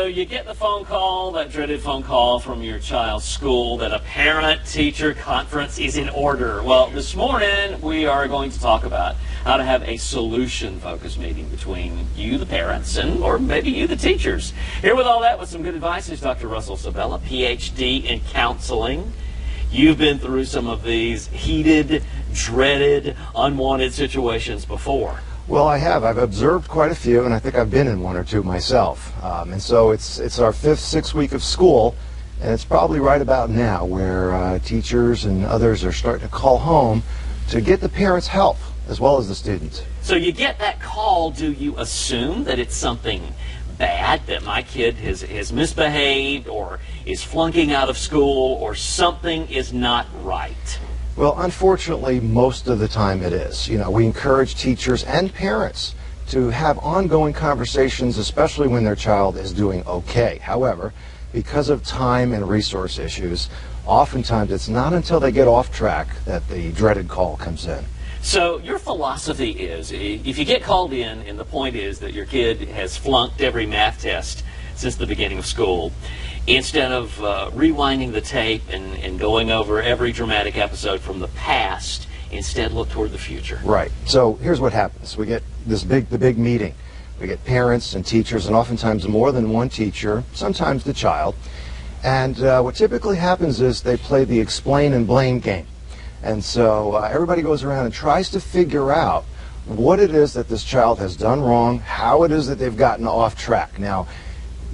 you get the phone call, that dreaded phone call from your child's school that a parent-teacher conference is in order. Well, this morning we are going to talk about how to have a solution-focused meeting between you, the parents, and or maybe you, the teachers. Here with all that with some good advice is Dr. Russell Sabella, Ph.D. in counseling. You've been through some of these heated, dreaded, unwanted situations before. Well, I have. I've observed quite a few, and I think I've been in one or two myself. And so it's our 5th, 6th week of school, and it's probably right about now where teachers and others are starting to call home to get the parents' help, as well as the students. So you get that call, do you assume that it's something bad, that my kid has misbehaved or is flunking out of school or something is not right? Well, unfortunately, most of the time it is. You know, we encourage teachers and parents to have ongoing conversations, especially when their child is doing okay. However, because of time and resource issues, oftentimes it's not until they get off track that the dreaded call comes in. So your philosophy is, if you get called in and the point is that your kid has flunked every math test since the beginning of school, instead of rewinding the tape and going over every dramatic episode from the past, instead look toward the future. Right. So here's what happens. We get the big meeting. We get parents and teachers, and oftentimes more than one teacher, sometimes the child. And what typically happens is they play the explain and blame game. And so everybody goes around and tries to figure out what it is that this child has done wrong, how it is that they've gotten off track. Now,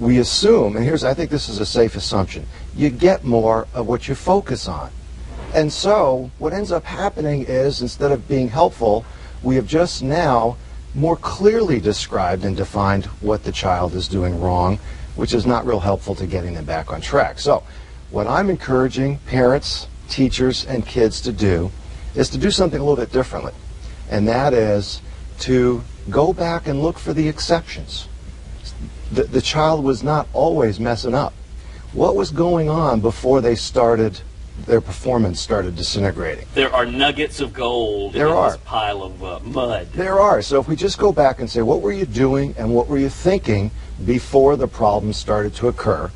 we assume, and I think this is a safe assumption, you get more of what you focus on. And so what ends up happening is, instead of being helpful, we have just now more clearly described and defined what the child is doing wrong, which is not real helpful to getting them back on track. So what I'm encouraging parents, teachers, and kids to do is to do something a little bit differently. And that is to go back and look for the exceptions. The child was not always messing up. What was going on before their performance started disintegrating? There are nuggets of gold in this pile of mud. There are. So if we just go back and say, what were you doing and what were you thinking before the problem started to occur?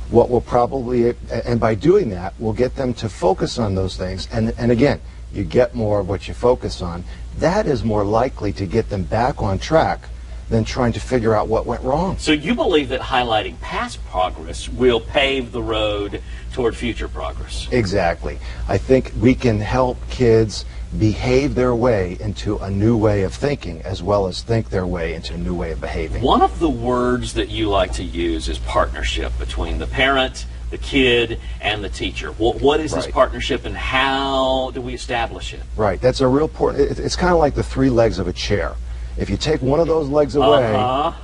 What will probably, and by doing that, we'll get them to focus on those things. And again, you get more of what you focus on. That is more likely to get them back on track than trying to figure out what went wrong. So you believe that highlighting past progress will pave the road toward future progress? Exactly. I think we can help kids behave their way into a new way of thinking, as well as think their way into a new way of behaving. One of the words that you like to use is partnership between the parent, the kid, and the teacher. What is this partnership, and how do we establish it? Right. That's a real important. It's kind of like the 3 legs of a chair. If you take one of those legs away,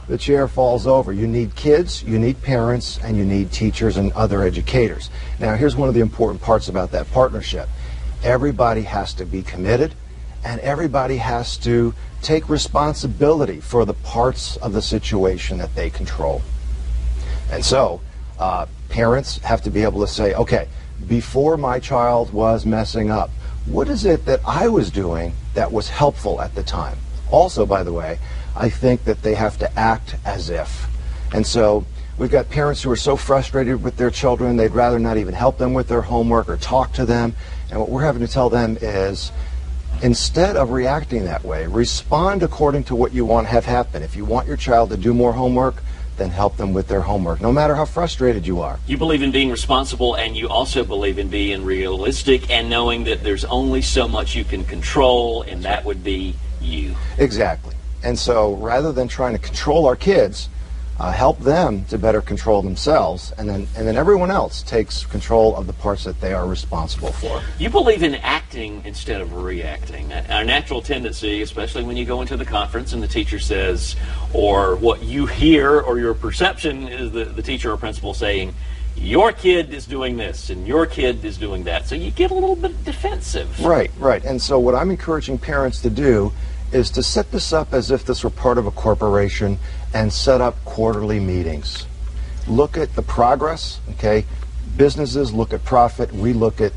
the chair falls over. You need kids, you need parents, and you need teachers and other educators. Now, here's one of the important parts about that partnership. Everybody has to be committed, and everybody has to take responsibility for the parts of the situation that they control. And so, parents have to be able to say, okay, before my child was messing up, what is it that I was doing that was helpful at the time? Also, by the way, I think that they have to act as if. And so we've got parents who are so frustrated with their children, they'd rather not even help them with their homework or talk to them. And what we're having to tell them is, instead of reacting that way, respond according to what you want to have happen. If you want your child to do more homework, then help them with their homework, no matter how frustrated you are. You believe in being responsible, and you also believe in being realistic and knowing that there's only so much you can control, and that would be you. Exactly. And so rather than trying to control our kids, help them to better control themselves, and then everyone else takes control of the parts that they are responsible for. You believe in acting instead of reacting. Our natural tendency, especially when you go into the conference and the teacher says, or what you hear or your perception is the teacher or principal saying, your kid is doing this and your kid is doing that. So you get a little bit defensive. Right. And so what I'm encouraging parents to do is to set this up as if this were part of a corporation and set up quarterly meetings. Look at the progress, okay? Businesses look at profit, we look at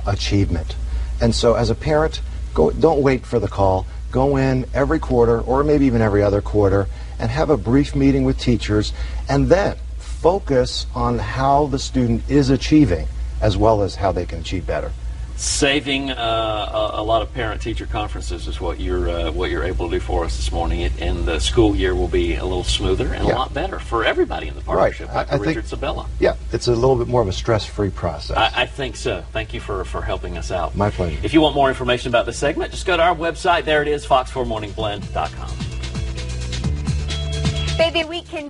achievement. And so as a parent, don't wait for the call. Go in every quarter, or maybe even every other quarter, and have a brief meeting with teachers, and then focus on how the student is achieving as well as how they can achieve better. Saving a lot of parent-teacher conferences is what you're able to do for us this morning, and the school year will be a little smoother and a lot better for everybody in the partnership. Right. Dr. Richard Sabella. Yeah, it's a little bit more of a stress-free process. I think so. Thank you for helping us out. My pleasure. If you want more information about this segment, just go to our website. There it is, fox4morningblend.com. Baby, we can